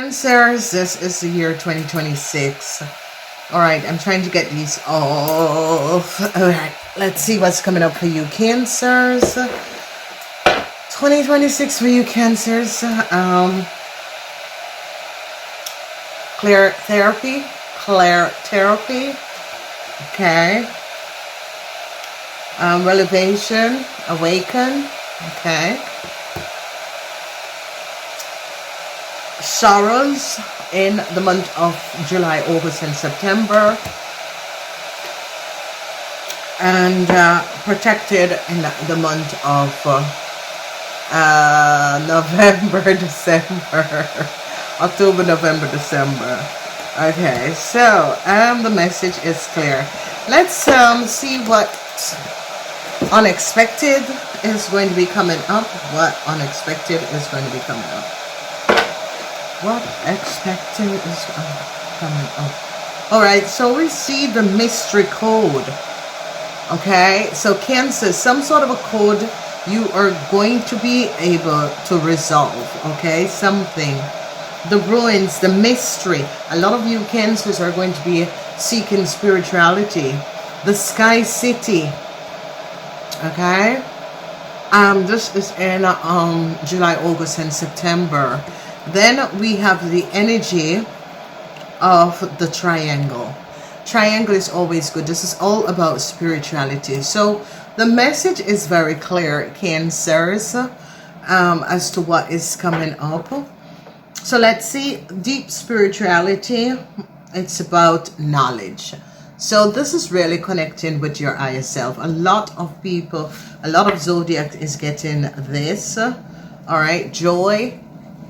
Cancers, this is the year 2026. All right, I'm trying to get these off. All right, let's see what's coming up for you, Cancers. 2026 for you, Cancers. Clear therapy. Okay. Revelation, awaken. Okay. Sorrows in the month of July, August, and September. And protected in the month of November, December. October, November, December. Okay, so the message is clear. Let's see what unexpected is going to be coming up. What unexpected is going to be coming up. What expected is coming up. All right, so we see the mystery code. Okay, so Cancer, some sort of a code you are going to be able to resolve. Okay, something. The ruins, the mystery. A lot of you Cancers are going to be seeking spirituality. The Sky City. Okay. This is in July, August, and September. Then we have the energy of the triangle. Triangle is always good. This is all about spirituality. So the message is very clear, Cancers, as to what is coming up. So let's see, deep spirituality, it's about knowledge. So this is really connecting with your higher self. A lot of people, a lot of Zodiac is getting this. All right, joy,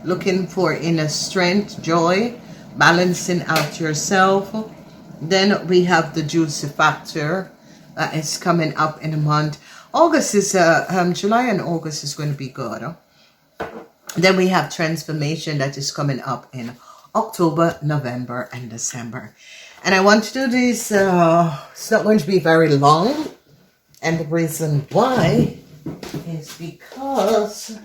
looking for inner strength, joy, balancing out yourself. Then we have the juicy factor that is coming up in a month. August is, July and August is going to be good. Then we have transformation that is coming up in October, November, and December. And I want to do this, it's not going to be very long. And the reason why is because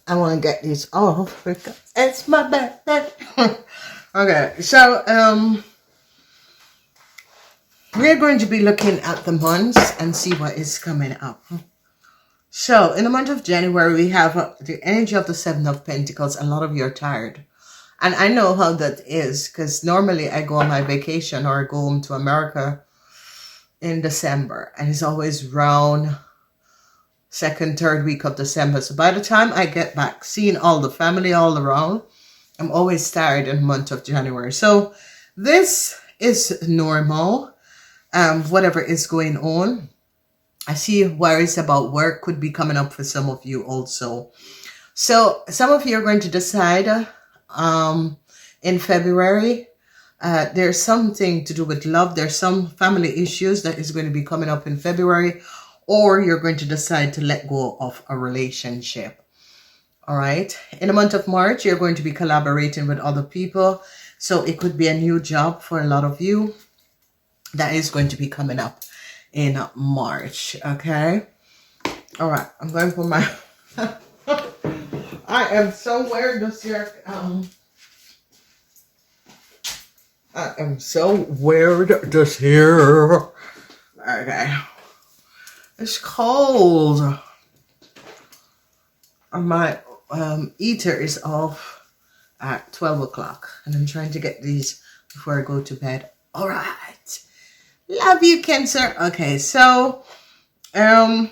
I want to get these off because it's my birthday. Okay, so we're going to be looking at the months and see what is coming up. So in the month of January, we have the energy of the Seven of Pentacles. A lot of you are tired. And I know how that is because normally I go on my vacation or I go home to America in December. And it's always around second, third week of December. So by the time I get back, seeing all the family all around, I'm always tired in the month of January. So this is normal. Whatever is going on. I see worries about work could be coming up for some of you also. So some of you are going to decide in February. There's something to do with love. There's some family issues that is going to be coming up in February. Or you're going to decide to let go of a relationship. All right. In the month of March, you're going to be collaborating with other people. So it could be a new job for a lot of you. That is going to be coming up in March. Okay. All right. I'm going for my... I am so weird this year. I am so weird this year. Okay. It's cold. My heater is off at 12 o'clock. And I'm trying to get these before I go to bed. All right. Love you, Cancer. Okay, so the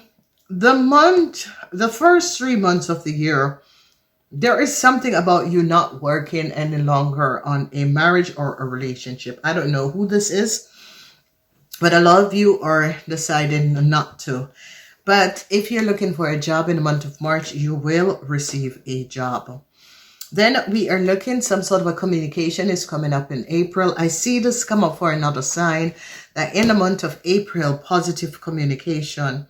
first 3 months of the year, there is something about you not working any longer on a marriage or a relationship. I don't know who this is, but a lot of you are deciding not to. But if you're looking for a job in the month of March, you will receive a job. Then we are looking, some sort of a communication is coming up in April. I see this come up for another sign that in the month of April, positive communication.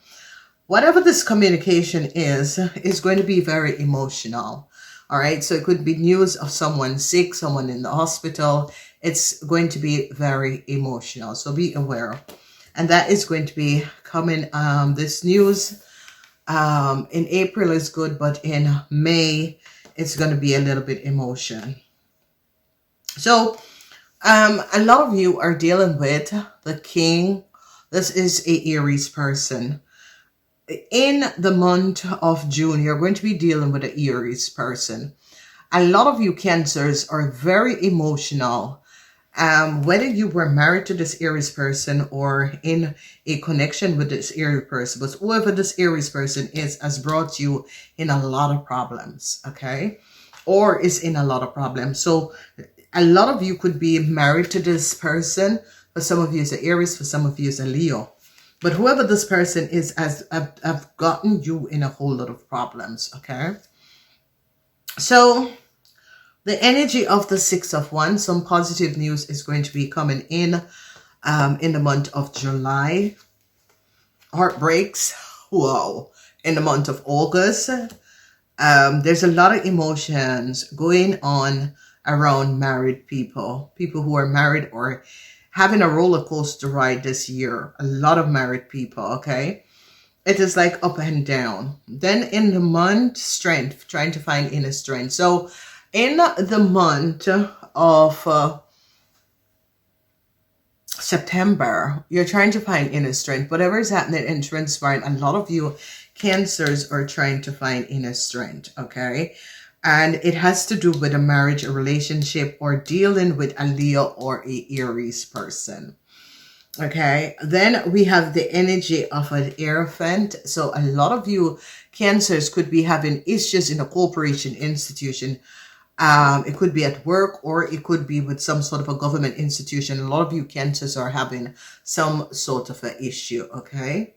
Whatever this communication is going to be very emotional. All right. So it could be news of someone sick, someone in the hospital. it's going to be very emotional. So be aware. And that is going to be coming, this news in April is good, but in May, it's going to be a little bit emotion. So a lot of you are dealing with the King. This is a Aries person. In the month of June, you're going to be dealing with an Aries person. A lot of you Cancers are very emotional. Whether you were married to this Aries person or in a connection with this Aries person, but whoever this Aries person is has brought you in a lot of problems, okay? Or is in a lot of problems. So a lot of you could be married to this person. For some of you is an Aries, for some of you is a Leo. But whoever this person is has have gotten you in a whole lot of problems, okay? So the energy of the Six of Wands, some positive news is going to be coming in the month of July. Heartbreaks, whoa, in the month of August. There's a lot of emotions going on around married people who are married or having a roller coaster ride this year. A lot of married people, okay? It is like up and down. Then in the month, strength, trying to find inner strength. So in the month of September, you're trying to find inner strength. Whatever is happening and transpiring, a lot of you Cancers are trying to find inner strength, okay? And it has to do with a marriage, a relationship, or dealing with a Leo or a Aries person. Okay, then we have the energy of an Hierophant. So a lot of you Cancers could be having issues in a corporation institution. It could be at work or it could be with some sort of a government institution. A lot of you Cancers are having some sort of an issue, okay?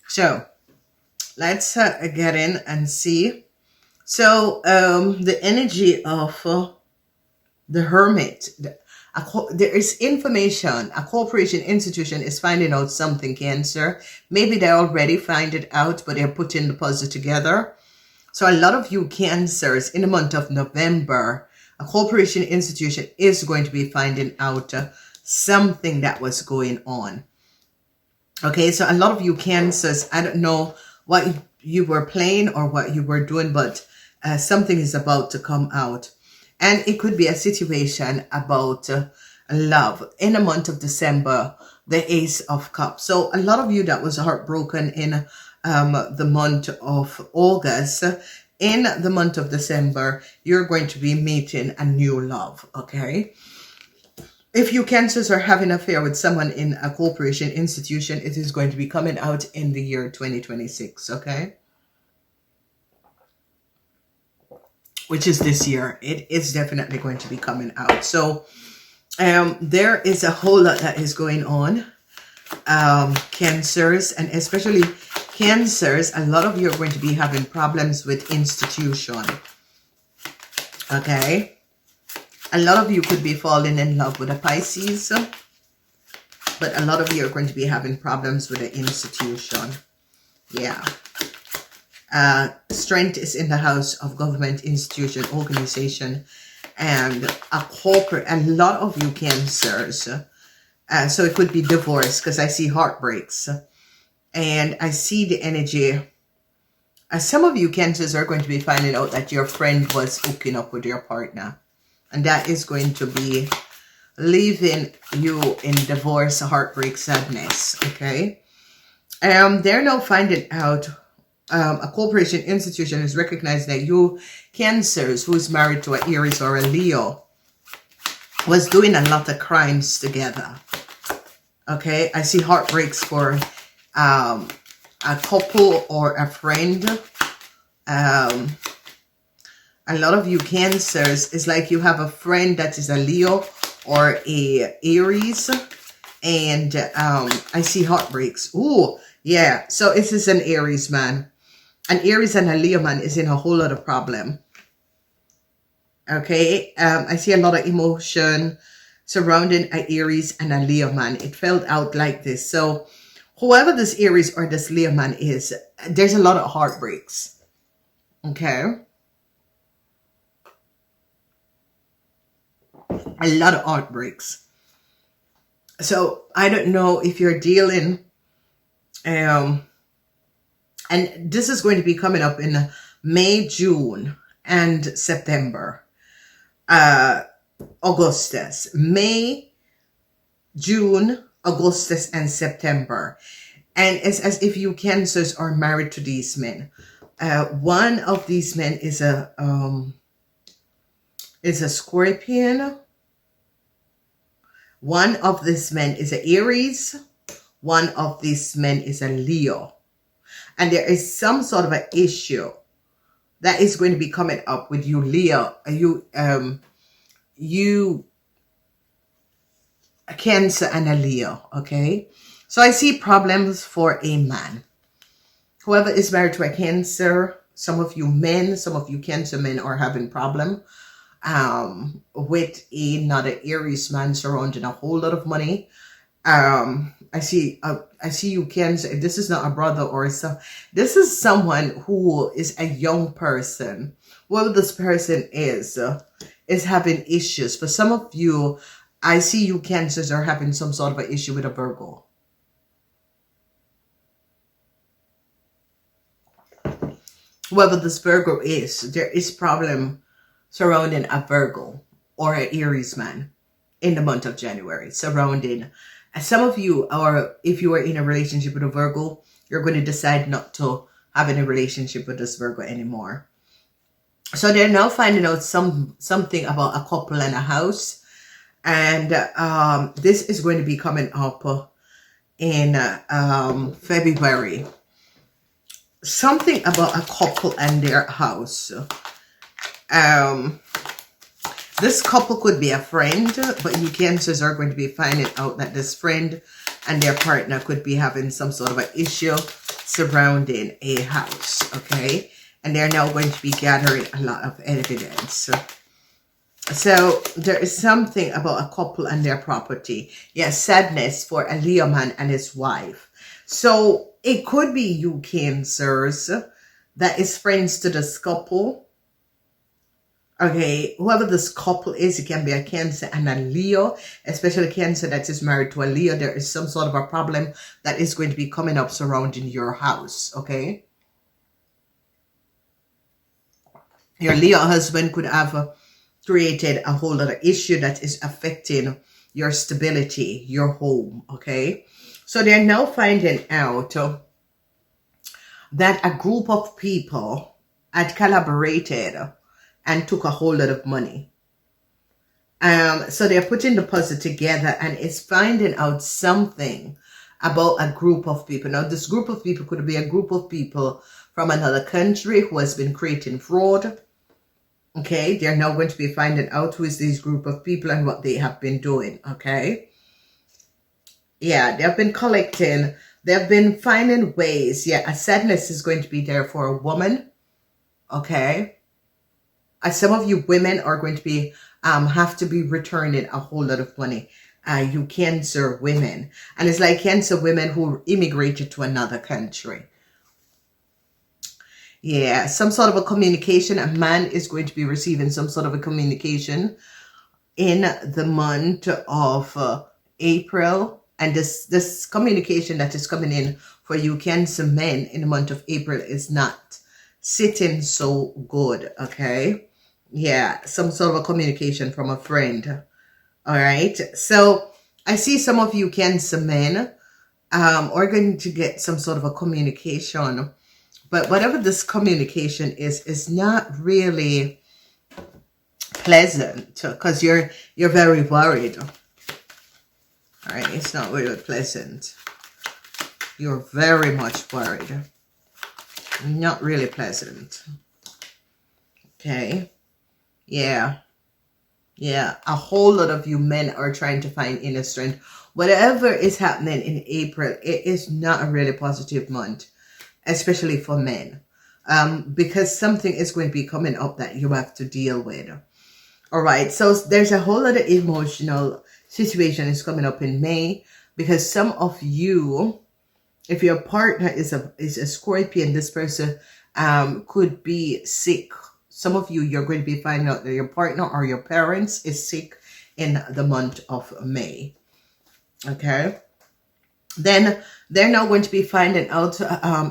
So let's get in and see. So the energy of the Hermit, there is information. A corporation institution is finding out something, Cancer. Maybe they already find it out, but they're putting the puzzle together. So a lot of you Cancers in the month of November, a corporation institution is going to be finding out something that was going on. Okay, so a lot of you Cancers, I don't know what you were playing or what you were doing, but something is about to come out. And it could be a situation about love. In the month of December, the Ace of Cups. So a lot of you that was heartbroken in the month of August, in the month of December, you're going to be meeting a new love, okay? If you Cancers are having an affair with someone in a corporation institution, it is going to be coming out in the year 2026, okay? Which is this year. It is definitely going to be coming out. So there is a whole lot that is going on. Cancers, and especially Cancers, a lot of you are going to be having problems with institution. Okay? A lot of you could be falling in love with a Pisces, but a lot of you are going to be having problems with the institution. Yeah. Strength is in the house of government, institution, organization, and a corporate. A lot of you Cancers. So it could be divorce, because I see heartbreaks. And I see the energy. Some of you Cancers are going to be finding out that your friend was hooking up with your partner. And that is going to be leaving you in divorce, heartbreak, sadness, okay? They're now finding out a corporation institution is recognizing that you Cancers who is married to an Aries or a Leo was doing a lot of crimes together, okay? I see heartbreaks for a couple or a friend. A lot of you Cancers, is like you have a friend that is a Leo or a Aries. And I see heartbreaks. Ooh, yeah. So this is an Aries man. An Aries and a Leo man is in a whole lot of problem. Okay. I see a lot of emotion surrounding an Aries and a Leo man. It felt out like this. So whoever this Aries or this Leo man is, there's a lot of heartbreaks. Okay. A lot of outbreaks. So I don't know if you're dealing, and this is going to be coming up in May, June, and September. Augustus, May, June, Augustus, and September. And it's as if you Cancers are married to these men. One of these men is a Scorpion. One of these men is an Aries. One of these men is a Leo. And there is some sort of an issue that is going to be coming up with you, Leo. You a Cancer and a Leo, okay? So I see problems for a man. Whoever is married to a Cancer, some of you men, some of you Cancer men are having problem with another Aries man surrounding a whole lot of money. I see you Cancer. This is not a brother or so. This is someone who is a young person. Whoever this person is having issues. For some of you, I see you Cancers are having some sort of an issue with a Virgo. Whoever this Virgo is, there is problem surrounding a Virgo or an Aries man in the month of January. Surrounding some of you, or if you are in a relationship with a Virgo, you're going to decide not to have any relationship with this Virgo anymore. So they're now finding out something about a couple and a house. And this is going to be coming up in February. Something about a couple and their house. This couple could be a friend, but you Cancers are going to be finding out that this friend and their partner could be having some sort of an issue surrounding a house, okay? And they're now going to be gathering a lot of evidence. So there is something about a couple and their property. Yes, sadness for a Leo man and his wife. So it could be you Cancers that is friends to this couple. Okay, whoever this couple is, it can be a Cancer and a Leo, especially Cancer that is married to a Leo. There is some sort of a problem that is going to be coming up surrounding your house, okay? Your Leo husband could have created a whole lot of issue that is affecting your stability, your home, okay? So they're now finding out that a group of people had collaborated and took a whole lot of money. So they're putting the puzzle together and it's finding out something about a group of people. Now, this group of people could be a group of people from another country who has been creating fraud. Okay, they're now going to be finding out who is this group of people and what they have been doing, okay? Yeah, they've been collecting. They've been finding ways. Yeah, a sadness is going to be there for a woman, okay? Some of you women are going to be have to be returning a whole lot of money. You Cancer women. And it's like Cancer women who immigrated to another country. Yeah, some sort of a communication. A man is going to be receiving some sort of a communication in the month of April. And this communication that is coming in for you Cancer men in the month of April is not sitting so good, okay? Yeah, some sort of a communication from a friend. All right. So I see some of you Cancer men are going to get some sort of a communication. But whatever this communication is not really pleasant because you're very worried. All right. It's not really pleasant. You're very much worried. Not really pleasant. Okay. Yeah. Yeah. A whole lot of you men are trying to find inner strength. Whatever is happening in April, it is not a really positive month, especially for men. Because something is going to be coming up that you have to deal with. All right. So there's a whole lot of emotional situation is coming up in May because some of you, if your partner is a Scorpion, this person could be sick. Some of you, you're going to be finding out that your partner or your parents is sick in the month of May. Okay. Then they're now going to be finding out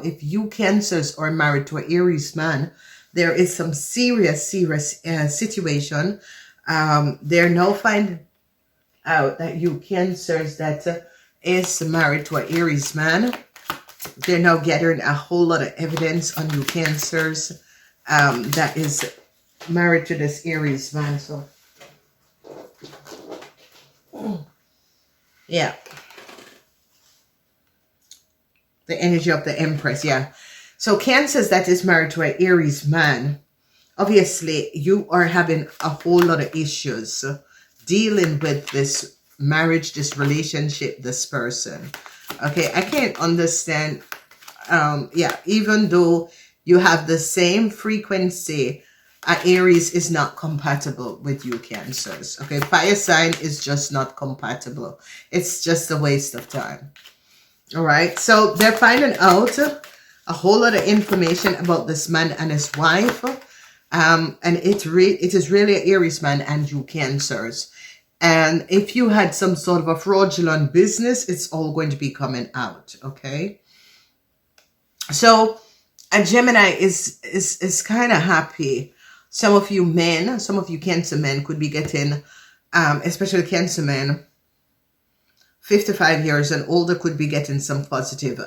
if you Cancers are married to an Aries man, there is some serious situation. They're now finding out that you Cancers that is married to an Aries man. They're now gathering a whole lot of evidence on you Cancers that is married to this Aries man. So, yeah. The energy of the Empress, yeah. So Cancers that is married to an Aries man, obviously you are having a whole lot of issues dealing with this marriage, this relationship, this person. Okay, I can't understand. Yeah, even though you have the same frequency, Aries is not compatible with you Cancers. Okay, fire sign is just not compatible. It's just a waste of time. All right, so they're finding out a whole lot of information about this man and his wife. And it is really an Aries man and you Cancers. And if you had some sort of a fraudulent business, it's all going to be coming out, okay? So a Gemini is kind of happy. Some of you men, some of you Cancer men could be getting, especially Cancer men, 55 years and older could be getting some positive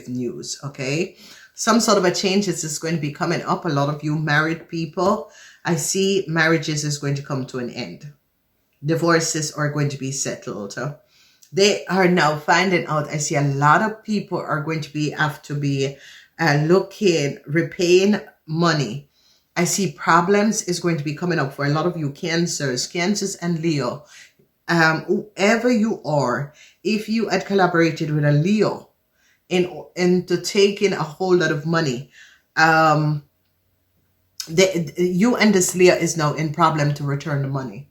news, okay? Some sort of a change is going to be coming up. A lot of you married people, I see marriages is going to come to an end. Divorces are going to be settled. They are now finding out, I see a lot of people are going to have to be repaying money. I see problems is going to be coming up for a lot of you Cancers and Leo. Whoever you are, if you had collaborated with a Leo into taking a whole lot of money, you and this Leo is now in problem to return the money.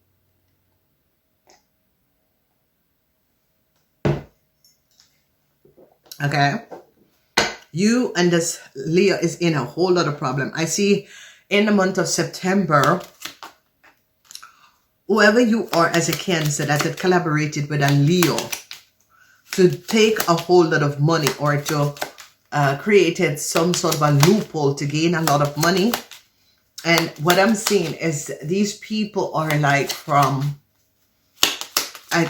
Okay, you and this Leo is in a whole lot of problem. I see in the month of September, whoever you are as a Cancer that had collaborated with a Leo to take a whole lot of money or to created some sort of a loophole to gain a lot of money. And what I'm seeing is these people are like from,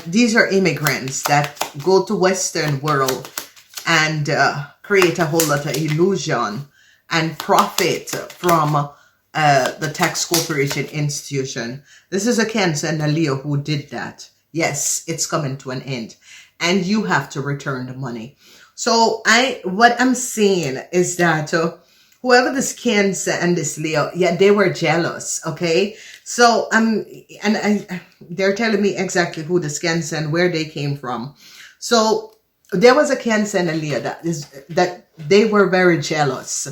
these are immigrants that go to Western world and create a whole lot of illusion and profit from the tax corporation institution. This is a Cancer and a Leo who did that. Yes, it's coming to an end and you have to return the money. So what I'm seeing is that whoever this Cancer and this Leo, yeah, they were jealous. Okay. So they're telling me exactly who this Cancer and where they came from. So there was a Cancer and a Leo that they were very jealous.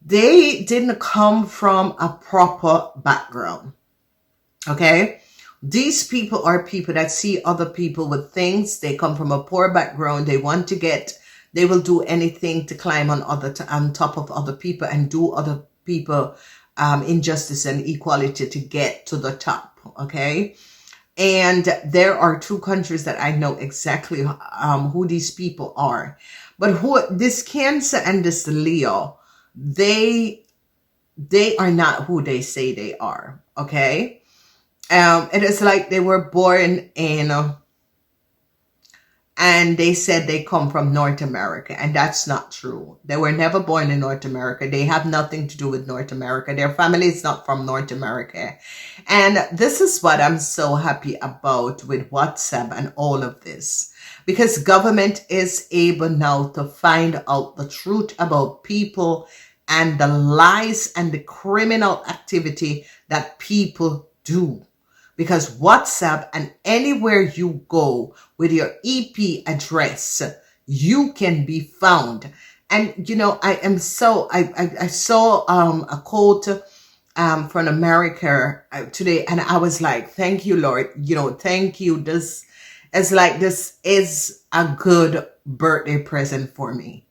They didn't come from a proper background. Okay. These people are people that see other people with things. They come from a poor background. They want to they will do anything to climb on top of other people and do other people injustice and equality to get to the top. Okay. And there are two countries that I know exactly who these people are. But who this Cancer and this Leo, they are not who they say they are. Okay. It is like they were born in, and they said they come from North America, and that's not true. They were never born in North America. They have nothing to do with North America. Their family is not from North America. And this is what I'm so happy about with WhatsApp and all of this, because government is able now to find out the truth about people and the lies and the criminal activity that people do. Because WhatsApp and anywhere you go with your EP address, you can be found. And, you know, I saw a quote from America today, and I was like, thank you, Lord. You know, thank you. This is a good birthday present for me.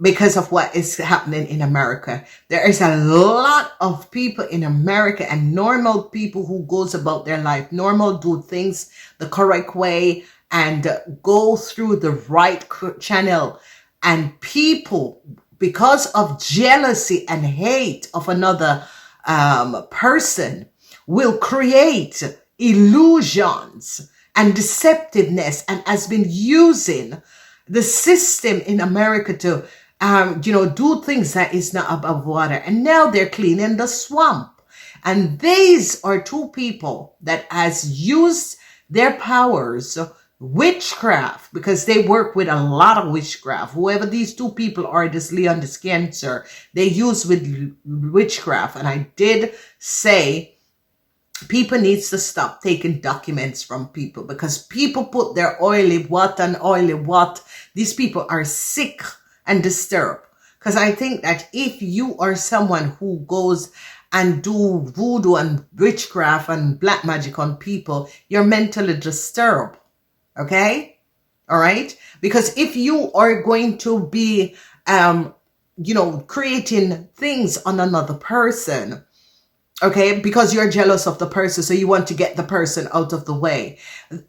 because of what is happening in America. There is a lot of people in America and normal people who goes about their life, normal, do things the correct way and go through the right channel. And people, because of jealousy and hate of another person, will create illusions and deceptiveness, and has been using the system in America to do things that is not above water. And now they're cleaning the swamp. And these are two people that has used their powers, witchcraft, because they work with a lot of witchcraft. Whoever these two people are, this Leo and this Cancer, they use with witchcraft. And I did say people needs to stop taking documents from people, because people put their oily what and oily what. These people are sick and disturbed. Because I think that if you are someone who goes and do voodoo and witchcraft and black magic on people, you're mentally disturbed. Okay? All right? Because if you are going to be, creating things on another person, okay, because you're jealous of the person, so you want to get the person out of the way.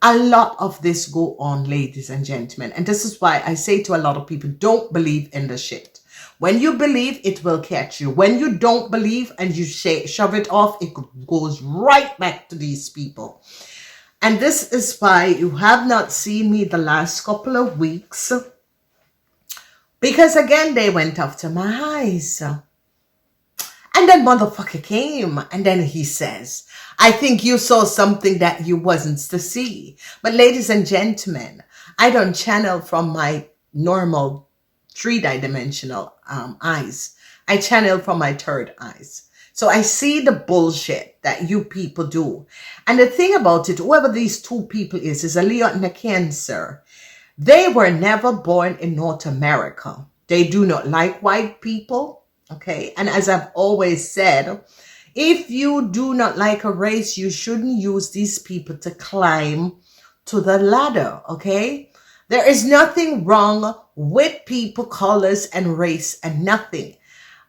A lot of this go on, ladies and gentlemen. And this is why I say to a lot of people, don't believe in the shit. When you believe, it will catch you. When you don't believe and you shove it off, it goes right back to these people. And this is why you have not seen me the last couple of weeks. Because again, they went after my eyes. And then motherfucker came, and then he says, I think you saw something that you wasn't to see. But ladies and gentlemen, I don't channel from my normal 3-dimensional eyes. I channel from my third eyes. So I see the bullshit that you people do. And the thing about it, whoever these two people is a Leo and a Cancer. They were never born in North America. They do not like white people. Okay, and as I've always said, if you do not like a race, you shouldn't use these people to climb to the ladder, okay? There is nothing wrong with people, colors, and race, and nothing,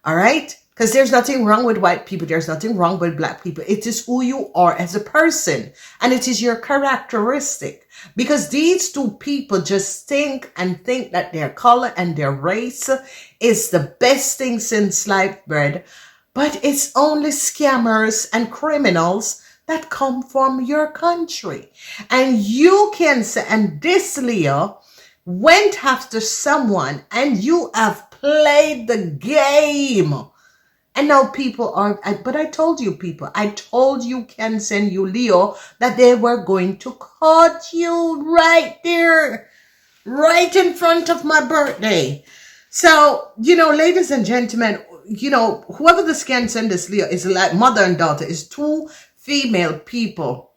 all right? Because there's nothing wrong with white people. There's nothing wrong with black people. It is who you are as a person, and it is your characteristic. Because these two people just think that their color and their race is the best thing since sliced bread. But it's only scammers and criminals that come from your country. And you can say, and this Leo went after someone, and you have played the game. And now people are, but I told you people, I told you Cancer and you Leo that they were going to cut you right there, right in front of my birthday. So, ladies and gentlemen, whoever this Cancer and this Leo is like mother and daughter, is two female people,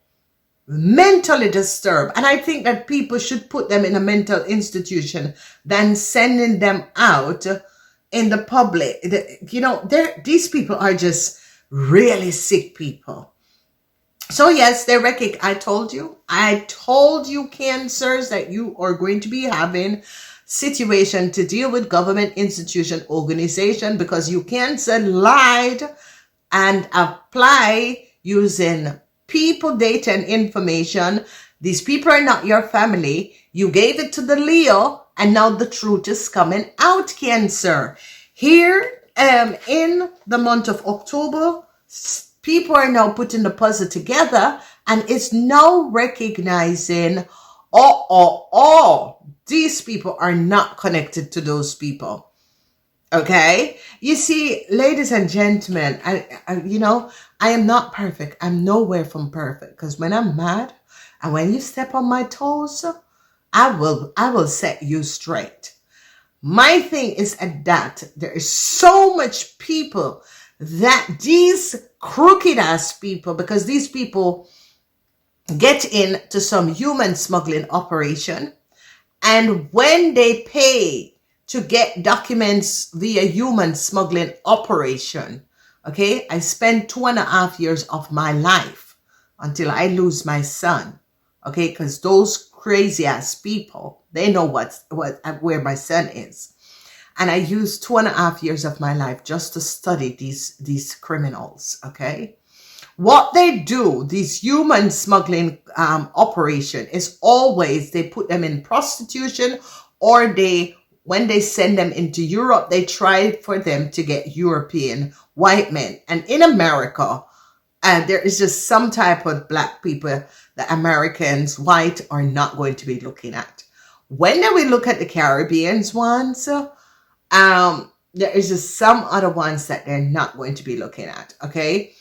mentally disturbed. And I think that people should put them in a mental institution than sending them out in the public. These people are just really sick people. So yes, they recognize. I told you Cancers, that you are going to be having situation to deal with government institution organization, because you Cancer lied and apply using people, data, and information. These people are not your family. You gave it to the Leo, and now the truth is coming out, Cancer. Here in the month of October, people are now putting the puzzle together, and it's now recognizing, these people are not connected to those people. Okay? You see, ladies and gentlemen, I am not perfect. I'm nowhere from perfect, because when I'm mad and when you step on my toes, I will set you straight. My thing is that there is so much people that these crooked ass people, because these people get into some human smuggling operation, and when they pay to get documents via human smuggling operation, okay, I spent 2.5 years of my life until I lose my son, okay, because those crazy ass people, they know where my son is. And I used 2.5 years of my life just to study these criminals, okay? What they do, these human smuggling operation, is always they put them in prostitution, or when they send them into Europe, they try for them to get European white men. And in America, there is just some type of black people that Americans, white, are not going to be looking at. When we look at the Caribbeans ones, there is just some other ones that they're not going to be looking at, okay?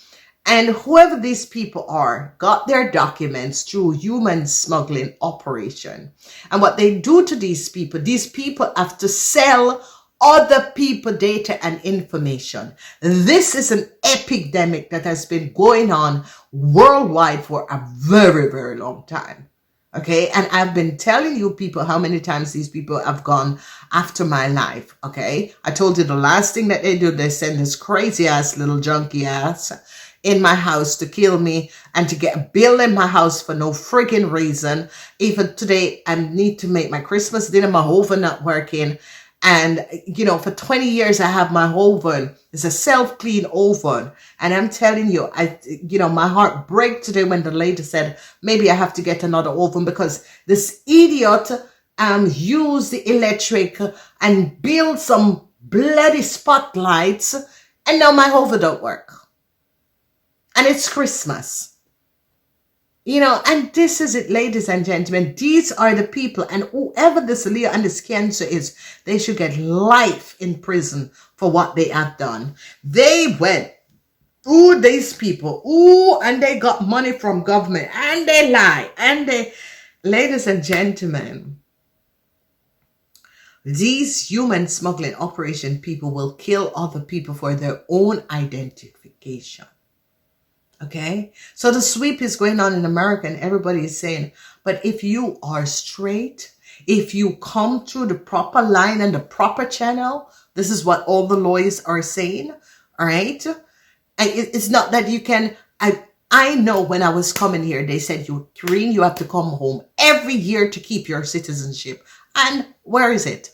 And whoever these people are got their documents through human smuggling operation. And what they do to these people have to sell other people data and information. This is an epidemic that has been going on worldwide for a very, very long time. Okay, and I've been telling you people how many times these people have gone after my life. Okay, I told you the last thing that they do, they send this crazy ass little junkie ass in my house to kill me and to get a bill in my house for no freaking reason. Even today, I need to make my Christmas dinner, my oven not working. And, you know, for 20 years, I have my oven. It's a self-clean oven. And I'm telling you, my heart broke today when the lady said, maybe I have to get another oven because this idiot used the electric and built some bloody spotlights. And now my oven don't work. And it's Christmas. You know, and this is it, ladies and gentlemen. These are the people, and whoever this Leo and this Cancer is, they should get life in prison for what they have done. They went, these people, and they got money from government, and they lie, ladies and gentlemen, these human smuggling operation people will kill other people for their own identification. Okay, so the sweep is going on in America and everybody is saying, but if you are straight, if you come through the proper line and the proper channel, this is what all the lawyers are saying, all right? And it's not that you can, I know when I was coming here, they said, Kareen, you have to come home every year to keep your citizenship. And where is it?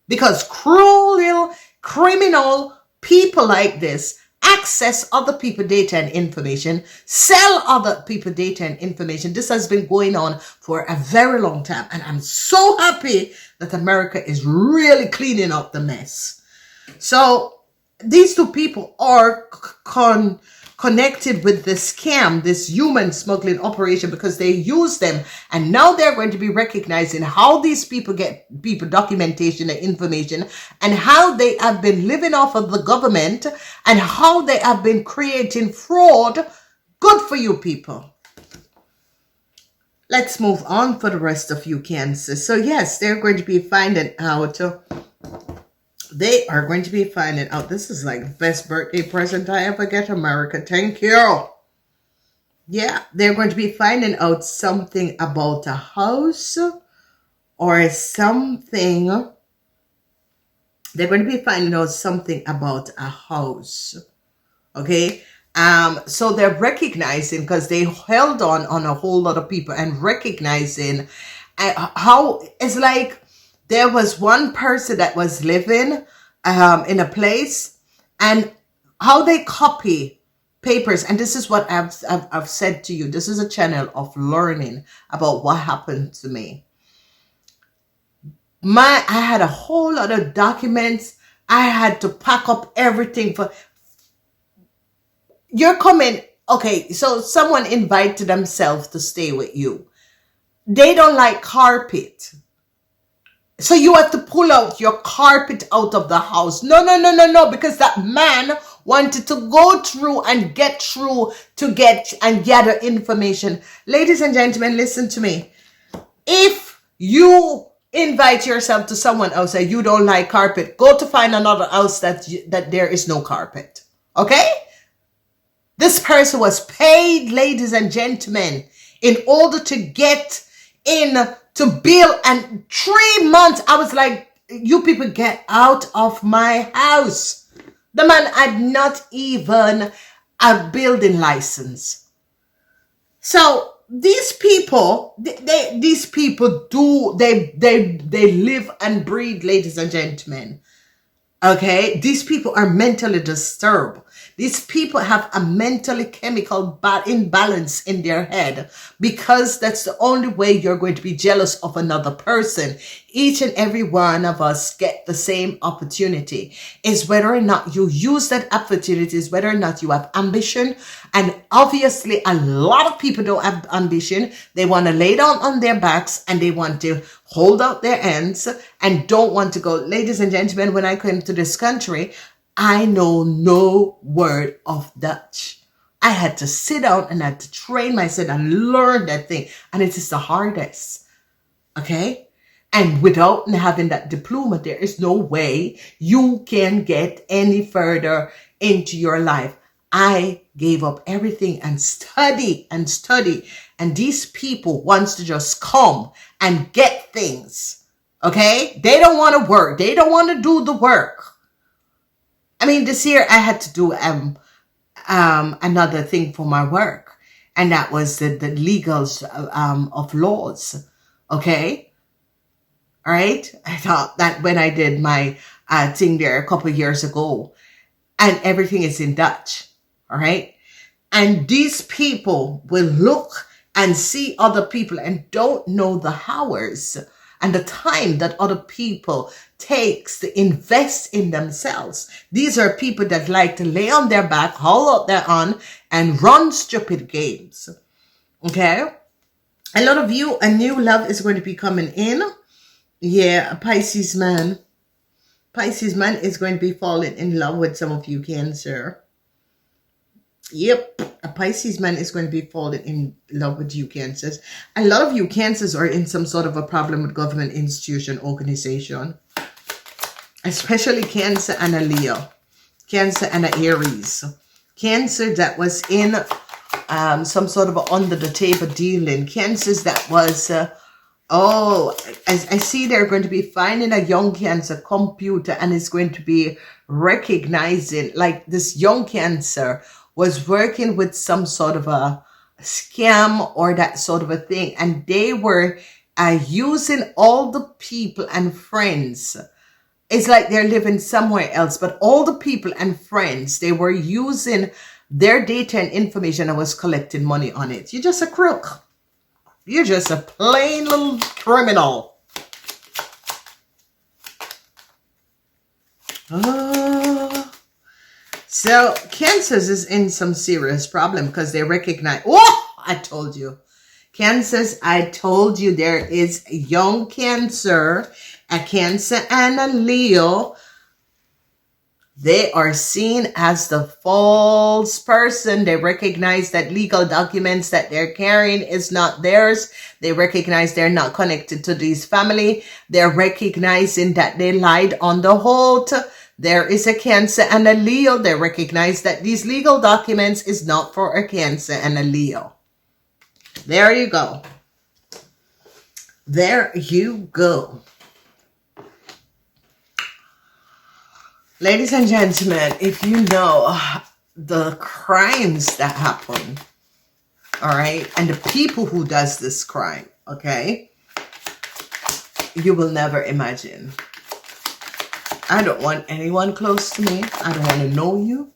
Because cruel, criminal people like this access other people data and information, sell other people data and information. This has been going on for a very long time. And I'm so happy that America is really cleaning up the mess. So these two people are connected with the scam, this human smuggling operation, because they use them. And now they're going to be recognizing how these people get people documentation and information, and how they have been living off of the government, and how they have been creating fraud. Good for you people. Let's move on for the rest of you Cancer. So yes, they're going to be finding out. They are going to be finding out. This is like the best birthday present I ever get, America. Thank you. Yeah, they're going to be finding out something about a house or something. They're going to be finding out something about a house. Okay. So they're recognizing, because they held on a whole lot of people, and recognizing how it's like, there was one person that was living in a place, and how they copy papers. And this is what I've said to you. This is a channel of learning about what happened to me. I had a whole lot of documents. I had to pack up everything for. You're coming. Okay, so someone invited themselves to stay with you. They don't like carpet. So you have to pull out your carpet out of the house. No, because that man wanted to go through and get through to get and gather information. Ladies and gentlemen, listen to me. If you invite yourself to someone else and you don't like carpet, go to find another house that there is no carpet. Okay? This person was paid, ladies and gentlemen, in order to get in to build, and 3 months, I was like, you people get out of my house. The man had not even a building license. So these people, these people do, they live and breathe, ladies and gentlemen. Okay, these people are mentally disturbed. These people have a mentally chemical imbalance in their head, because that's the only way you're going to be jealous of another person. Each and every one of us get the same opportunity. Is whether or not you use that opportunity, is whether or not you have ambition. And obviously a lot of people don't have ambition. They want to lay down on their backs and they want to hold out their hands and don't want to go. Ladies and gentlemen, when I came to this country, I know no word of Dutch. I had to sit down and I had to train myself and learn that thing. And it is the hardest. Okay? And without having that diploma, there is no way you can get any further into your life. I gave up everything and study and study. And these people wants to just come and get things. Okay? They don't want to work. They don't want to do the work. I mean, this year I had to do another thing for my work, and that was the legals of laws. Okay, all right. I thought that when I did my thing there a couple of years ago, and everything is in Dutch. All right, and these people will look and see other people and don't know the hours and the time that other people takes to invest in themselves. These are people that like to lay on their back, haul out their arm, and run stupid games. Okay? A lot of you, a new love is going to be coming in. Yeah, a Pisces man. Pisces man is going to be falling in love with some of you, Cancer. Yep, a Pisces man is going to be falling in love with you, Cancers. A lot of you, Cancers, are in some sort of a problem with government, institution, organization. Especially Cancer and a Leo. Cancer and a Aries. Cancer that was in some sort of a under the table dealing. Cancers that was, I see they're going to be finding a young Cancer computer and it's going to be recognizing, like this young Cancer was working with some sort of a scam or that sort of a thing. And they were using all the people and friends. It's like they're living somewhere else, but all the people and friends, they were using their data and information and was collecting money on it. You're just a crook. You're just a plain little criminal. So Cancers is in some serious problem because they recognize, I told you. Cancers, I told you there is a young Cancer, a Cancer and a Leo. They are seen as the false person. They recognize that legal documents that they're carrying is not theirs. They recognize they're not connected to this family. They're recognizing that they lied on the oath. There is a Cancer and a Leo. They recognize that these legal documents is not for a Cancer and a Leo. There you go. There you go. Ladies and gentlemen, if you know the crimes that happen, all right, and the people who does this crime, okay, you will never imagine. I don't want anyone close to me. I don't want to know you.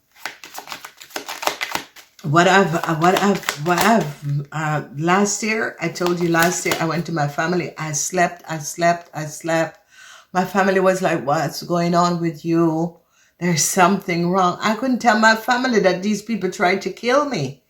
Last year, I told you last year, I went to my family. I slept. My family was like, what's going on with you? There's something wrong. I couldn't tell my family that these people tried to kill me.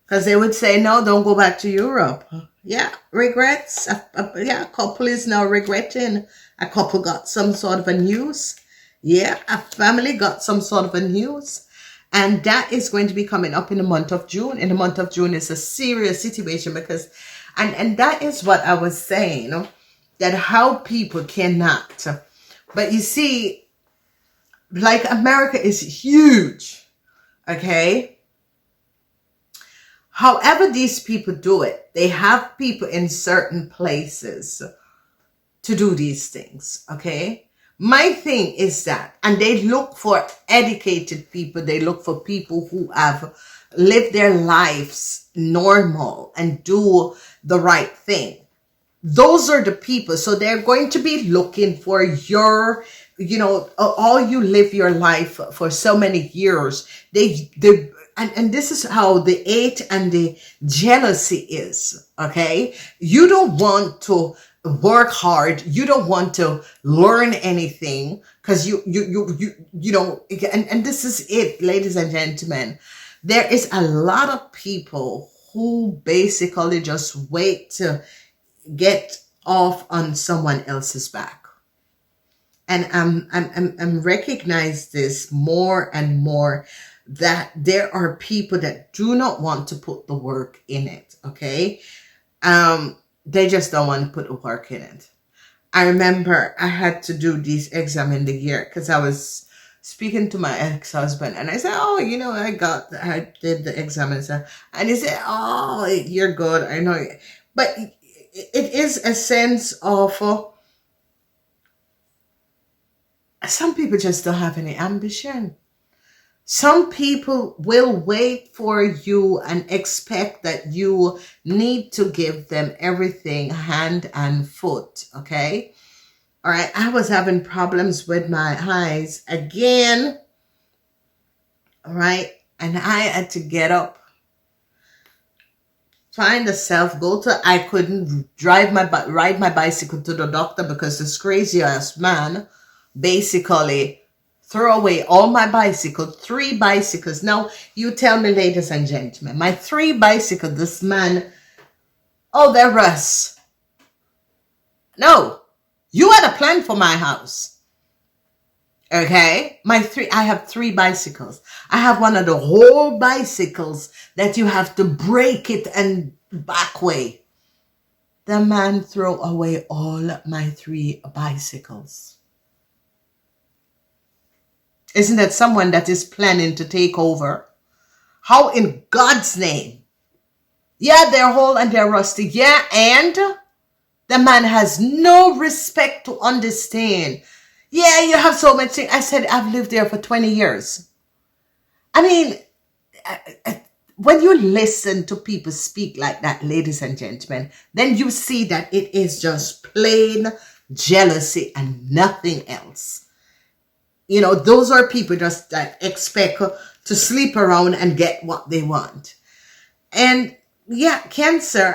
Because they would say, no, don't go back to Europe. Yeah, regrets. A couple is now regretting. A couple got some sort of a news. Yeah, a family got some sort of a news. And that is going to be coming up in the month of June. In the month of June is a serious situation because, and that is what I was saying, that how people cannot. But you see, like America is huge, okay? However these people do it, they have people in certain places to do these things, okay? My thing is that, and they look for educated people, they look for people who have live their lives normal and do the right thing. Those are the people. So they're going to be looking for your, all you live your life for so many years. And this is how the hate and the jealousy is. Okay. You don't want to work hard. You don't want to learn anything because you know, and this is it, ladies and gentlemen. There is a lot of people who basically just wait to get off on someone else's back. And I'm recognize this more and more, that there are people that do not want to put the work in it. Okay. They just don't want to put the work in it. I remember I had to do this exam in the year because I was speaking to my ex-husband and I said, oh, I did the exam and he said, oh, you're good. I know. But it is a sense of some people just don't have any ambition. Some people will wait for you and expect that you need to give them everything hand and foot. Okay. All right. I was having problems with my eyes again. All right. And I had to get up, find a I couldn't ride my bicycle to the doctor because this crazy ass man basically throw away all my bicycles, 3 bicycles. Now, you tell me, ladies and gentlemen, my 3 bicycles, this man, oh, they're rust. No, you had a plan for my house. Okay? I have 3 bicycles. I have one of the whole bicycles that you have to break it and back way. The man threw away all my 3 bicycles. Isn't that someone that is planning to take over? How in God's name? Yeah, they're whole and they're rusty. Yeah, and the man has no respect to understand. Yeah, you have so much things. I said, I've lived there for 20 years. I mean, when you listen to people speak like that, ladies and gentlemen, then you see that it is just plain jealousy and nothing else. Those are people just that expect to sleep around and get what they want. And yeah, Cancers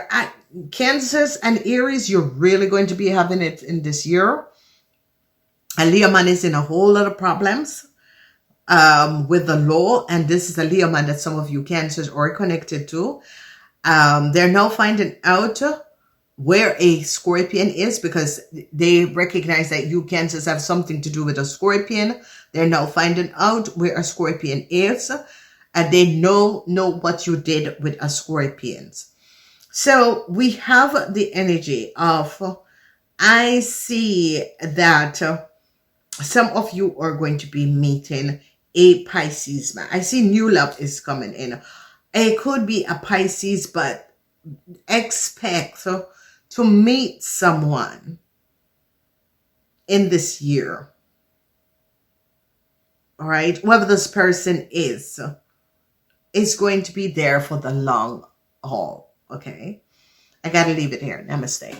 and Aries, you're really going to be having it in this year. A Leo man is in a whole lot of problems with the law. And this is a Leo man that some of you Cancers are connected to. They're now finding out where a Scorpion is because they recognize that you Cancers have something to do with a Scorpion. They're now finding out where a Scorpion is, and they know what you did with a Scorpion. So we have the energy of, I see that some of you are going to be meeting a Pisces man. I see new love is coming in. It could be a Pisces, but expect to meet someone in this year. All right. Whoever this person is going to be there for the long haul. Okay. I got to leave it here. Namaste.